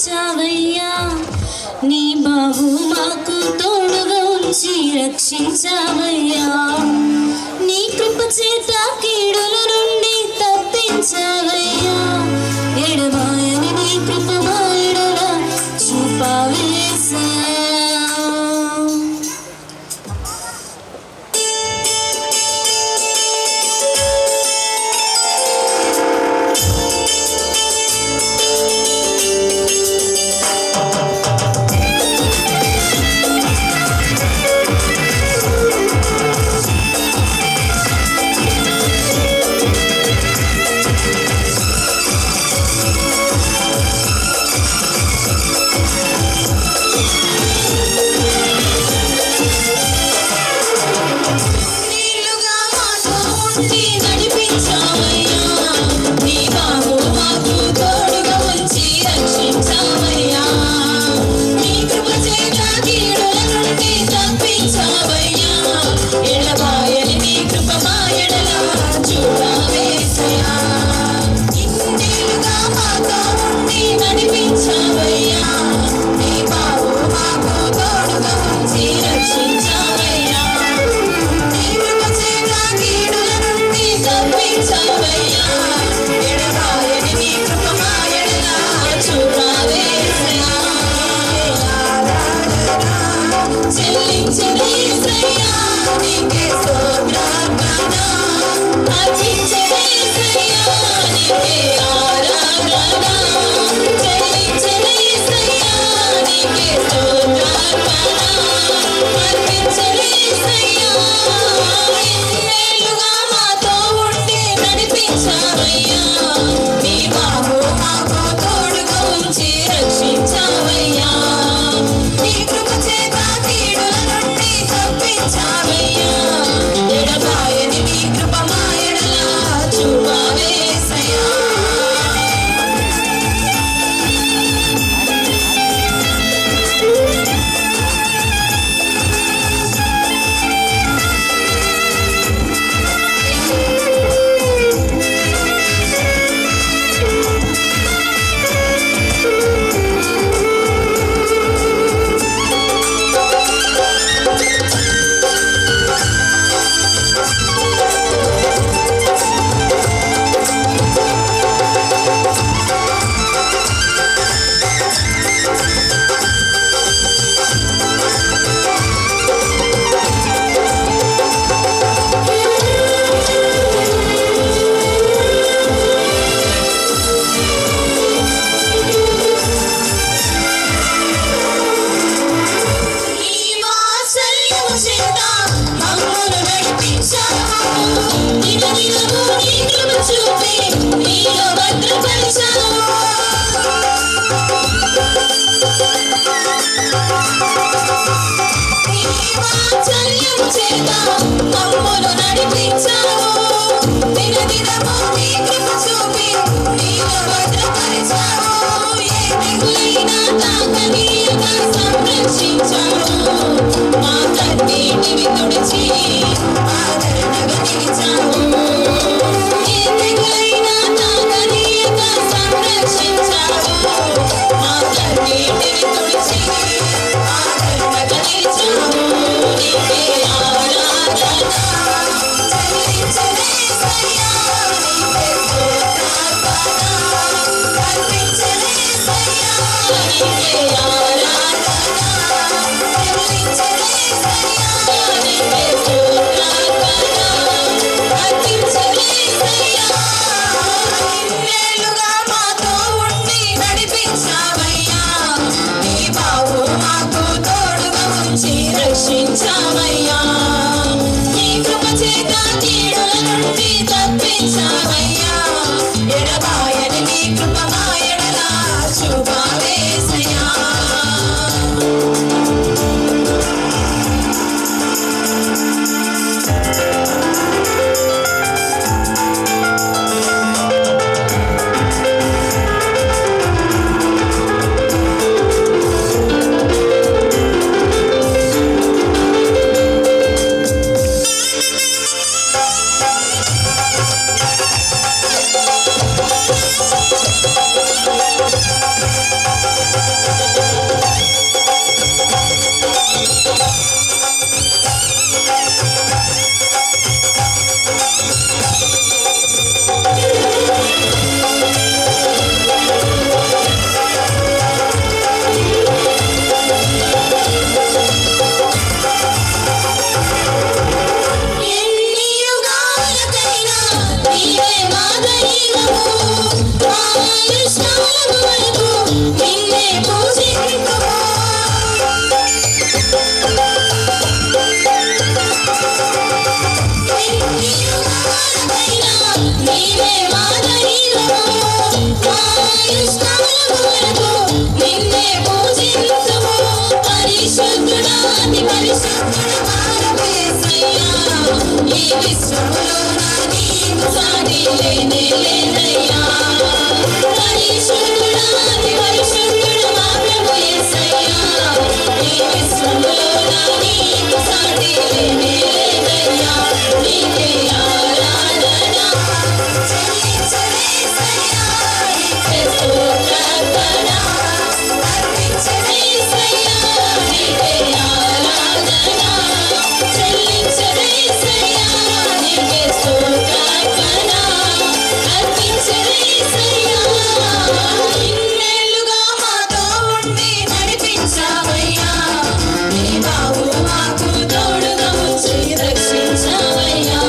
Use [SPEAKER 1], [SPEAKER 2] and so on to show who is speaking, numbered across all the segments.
[SPEAKER 1] తప్పించావయ్యా నీ బాహు మాకు తోడుగా ఉంచి రక్షించావయ్యా నీ కృప చేత కీడుల నుండి తప్పించావయ్యా ఎడబాయని నీ కృప మా ఎడల చూపావేసయ్యా
[SPEAKER 2] ఎడబాయని నీ కృప మా ఎడల చూపావేసయ్యా
[SPEAKER 1] పరిశుద్ధుడా అతి పరిశుద్ధుడు మారవు యేసయ్యా ఈ విశ్వములో నీకు సాటి లేనే లేదయ్యా పరిశుద్ధుడా అతి పరిశుద్ధుడు మారవు యేసయ్యా ఈ విశ్వములో నీకు సాటి లేనే లేదయ్యా నీకే ఆరాధన చెల్లించవే యేసయ్యా నీకే స్తోత్రార్పణ అర్పించవే యేసయ్యా నీకే ఆరాధన చెల్లించవే యేసయ్యా నీకే స్తోత్రార్పణ అర్పించవే యేసయ్యా ఇన్నేళ్లుగా మాతో ఉండి నడిపించావయ్యా నీ బావు మాకు తోడుగా ఉంచి రక్షించావయ్యా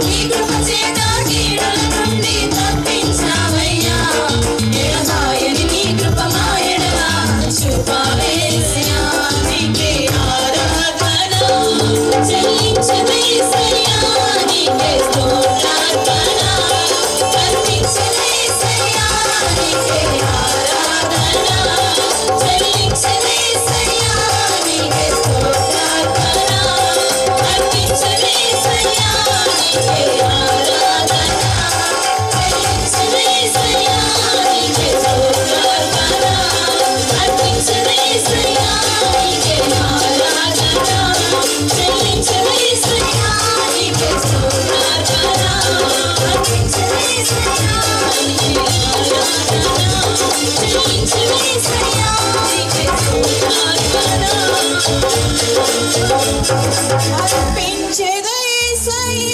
[SPEAKER 1] నీ కృప చేత కీడుల నుండి తప్పించావయ్యా ఎడబాయని నీ కృప మా ఎడల చూపావే యేసయ్యా నీకే ఆరాధన చెల్లించవే యేసయ్యా నీకే స్తోత్రార్పణ అర్పించవే యేసయ్యా నీకే ఆరాధన చెల్లించవే యేసయ్యా నీకే స్తోత్రార్పణ అర్పించవే యేసయ్యా నీకే ఆరాధన చెల్లించవే యేసయ్యా నీకే స్తోత్రార్పణ అర్పించవే యేసయ్యా నీకే ఆరాధన చెల్లించవే యేసయ్యా నీకే స్తోత్రార్పణ అర్పించవే యేసయ్యా నీకే ఆరాధన చెల్లించవే యేసయ్యా నీకే స్తోత్రార్పణ అర్పించెద యేసయ్యా